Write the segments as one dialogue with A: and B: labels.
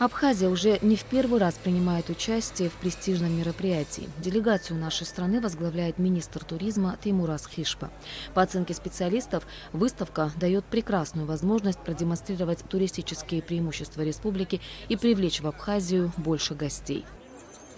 A: Абхазия уже не в первый раз принимает участие в престижном мероприятии. Делегацию нашей страны возглавляет министр туризма Теймураз Хишпа. По оценке специалистов, выставка дает прекрасную возможность продемонстрировать туристические преимущества республики и привлечь в Абхазию больше гостей.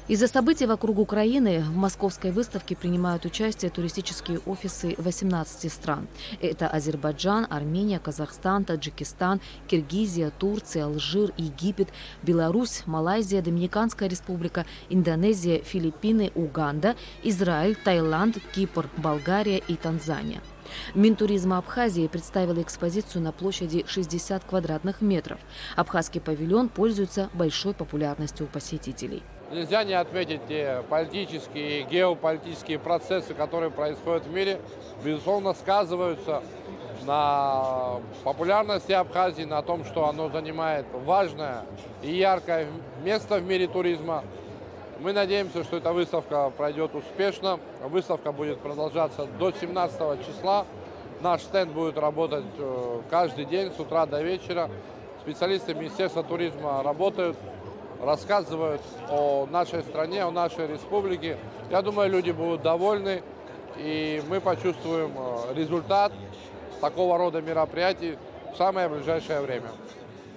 A: Из-за событий вокруг Украины в московской выставке принимают участие туристические офисы 18 стран. Это Азербайджан, Армения, Казахстан, Таджикистан, Киргизия, Турция, Алжир, Египет, Беларусь, Малайзия, Доминиканская республика, Индонезия, Филиппины, Уганда, Израиль, Таиланд, Кипр, Болгария и Танзания. Минтуризма Абхазии представила экспозицию на площади 60 квадратных метров. Абхазский павильон пользуется большой популярностью у посетителей.
B: Нельзя не отметить те политические и геополитические процессы, которые происходят в мире, безусловно, сказываются на популярности Абхазии, на том, что оно занимает важное и яркое место в мире туризма. Мы надеемся, что эта выставка пройдет успешно. Выставка будет продолжаться до 17 числа. Наш стенд будет работать каждый день с утра до вечера. Специалисты Министерства туризма работают, рассказывают о нашей стране, о нашей республике. Я думаю, люди будут довольны, и мы почувствуем результат такого рода мероприятий в самое ближайшее время.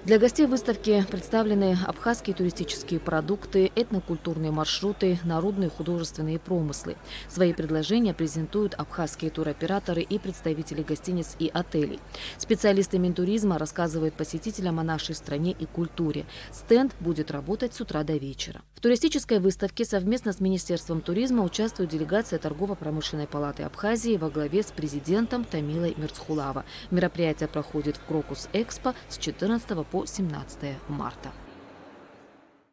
A: Для гостей выставки представлены абхазские туристические продукты, этнокультурные маршруты, народные художественные промыслы. Свои предложения презентуют абхазские туроператоры и представители гостиниц и отелей. Специалисты Минтуризма рассказывают посетителям о нашей стране и культуре. Стенд будет работать с утра до вечера. В туристической выставке совместно с Министерством туризма участвует делегация Торгово-промышленной палаты Абхазии во главе с президентом Тамилой Мирцхулава. Мероприятие проходит в Крокус Экспо с 14 по 17 марта.